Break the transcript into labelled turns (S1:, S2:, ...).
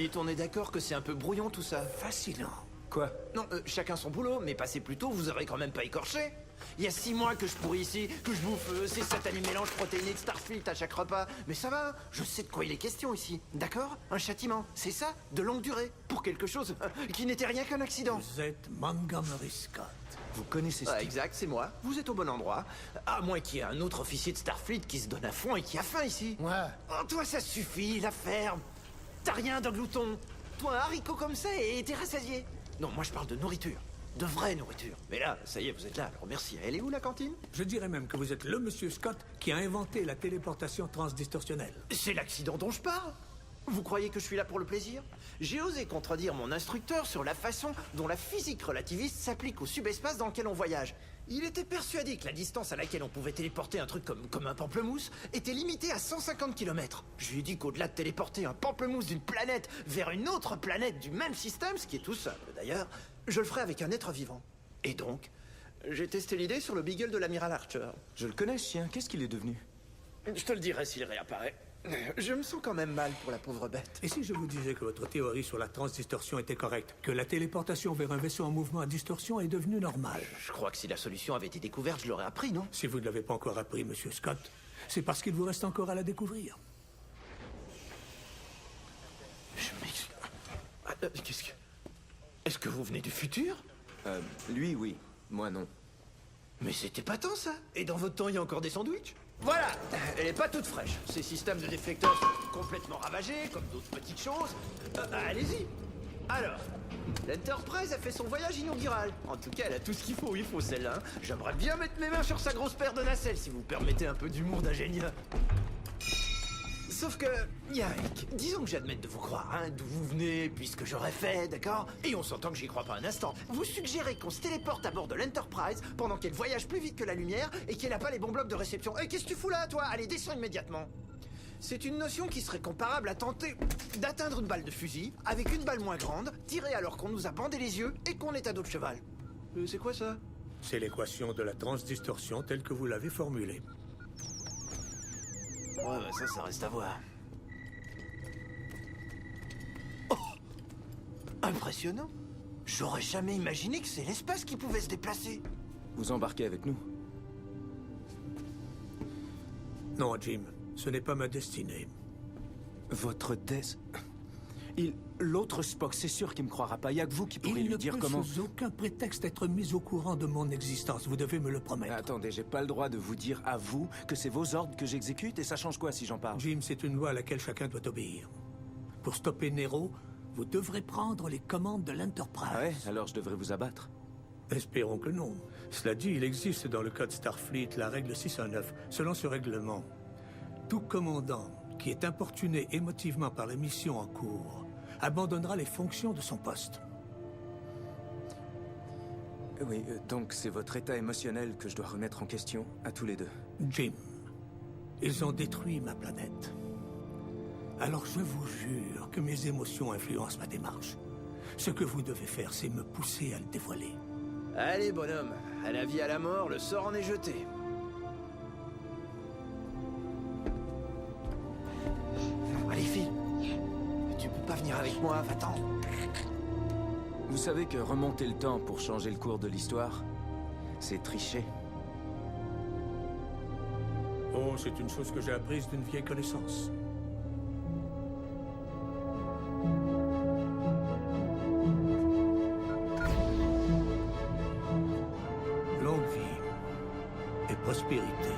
S1: Dites, on est d'accord que c'est un peu brouillon tout ça.
S2: Fascinant.
S3: Quoi?
S1: Non, chacun son boulot, mais passez plus tôt, vous aurez quand même pas écorché. Il y a 6 mois que je pourris ici, que je bouffe ces satanées mélanges protéinés de Starfleet à chaque repas. Mais ça va, je sais de quoi il est question ici. D'accord? Un châtiment, c'est ça? De longue durée. Pour quelque chose qui n'était rien qu'un accident.
S2: Vous êtes Montgomery Scott.
S3: Vous connaissez ce
S1: Ah,
S3: type?
S1: exact, c'est moi. Vous êtes au bon endroit. À moins qu'il y ait un autre officier de Starfleet qui se donne à fond et qui a faim ici.
S2: Ouais.
S1: Oh, toi, ça suffit, la ferme. T'as rien d'un glouton. Toi, un haricot comme ça et t'es rassasié. Non, moi je parle de nourriture. De vraie nourriture. Mais là, ça y est, vous êtes là, alors merci. Elle est où la cantine?
S2: Je dirais même que vous êtes le monsieur Scott qui a inventé la téléportation transdistorsionnelle.
S1: C'est l'accident dont je parle. Vous croyez que je suis là pour le plaisir? J'ai osé contredire mon instructeur sur la façon dont la physique relativiste s'applique au subespace dans lequel on voyage. Il était persuadé que la distance à laquelle on pouvait téléporter un truc comme un pamplemousse était limitée à 150 km. Je lui ai dit qu'au-delà de téléporter un pamplemousse d'une planète vers une autre planète du même système, ce qui est tout simple d'ailleurs, je le ferais avec un être vivant. Et donc, j'ai testé l'idée sur le Beagle de l'amiral Archer.
S3: Je le connais, ce chien. Qu'est-ce qu'il est devenu?
S1: Je te le dirai s'il réapparaît. Je me sens quand même mal pour la pauvre bête.
S2: Et si je vous disais que votre théorie sur la transdistorsion était correcte, que la téléportation vers un vaisseau en mouvement à distorsion est devenue normale?
S1: Je crois que si la solution avait été découverte, je l'aurais appris, non?
S2: Si vous ne l'avez pas encore appris, monsieur Scott, c'est parce qu'il vous reste encore à la découvrir.
S1: Je m'excuse. Qu'est-ce que... Est-ce que vous venez du futur?
S3: Lui, oui. Moi, non.
S1: Mais c'était pas tant, ça. Et dans votre temps, il y a encore des sandwichs? Voilà. Elle est pas toute fraîche. Ces systèmes de déflecteurs sont complètement ravagés, comme d'autres petites choses. Allez-y. Alors, l'Enterprise a fait son voyage inaugural. En tout cas, elle a tout ce qu'il faut celle-là. Hein. J'aimerais bien mettre mes mains sur sa grosse paire de nacelles, si vous permettez un peu d'humour d'ingénieur. Sauf que, Yannick, disons que j'admette de vous croire, hein, d'où vous venez, puisque j'aurais fait, d'accord? Et on s'entend que j'y crois pas un instant. Vous suggérez qu'on se téléporte à bord de l'Enterprise pendant qu'elle voyage plus vite que la lumière et qu'elle a pas les bons blocs de réception. Et qu'est-ce que tu fous là, toi? Allez, descends immédiatement. C'est une notion qui serait comparable à tenter d'atteindre une balle de fusil avec une balle moins grande, tirée alors qu'on nous a bandé les yeux et qu'on est à dos de cheval. C'est quoi ça?
S2: C'est l'équation de la transdistorsion telle que vous l'avez formulée.
S1: Ouais, bah ça reste à voir. Oh! Impressionnant. J'aurais jamais imaginé que c'est l'espace qui pouvait se déplacer.
S3: Vous embarquez avec nous?
S2: Non, Jim, ce n'est pas ma destinée.
S3: Votre L'autre Spock, c'est sûr qu'il me croira pas. Il y a que vous qui pourrez lui dire comment...
S2: Il ne peut sous aucun prétexte être mis au courant de mon existence. Vous devez me le promettre.
S3: Attendez, j'ai pas le droit de vous dire à vous que c'est vos ordres que j'exécute et ça change quoi si j'en parle?
S2: Jim, c'est une loi à laquelle chacun doit obéir. Pour stopper Nero, vous devrez prendre les commandes de l'Enterprise.
S3: Ah ouais? Alors je devrais vous abattre?
S2: Espérons que non. Cela dit, il existe dans le code Starfleet la règle 609. Selon ce règlement, tout commandant qui est importuné émotivement par la mission en cours abandonnera les fonctions de son poste.
S3: Oui, donc c'est votre état émotionnel que je dois remettre en question, à tous les deux.
S2: Jim, ils ont détruit ma planète. Alors je vous jure que mes émotions influencent ma démarche. Ce que vous devez faire, c'est me pousser à le dévoiler.
S1: Allez, bonhomme. À la vie, à la mort, le sort en est jeté. Allez, file. Tu peux pas venir avec moi, va-t'en.
S3: Vous savez que remonter le temps pour changer le cours de l'histoire, c'est tricher.
S2: Oh, c'est une chose que j'ai apprise d'une vieille connaissance. Longue vie et prospérité.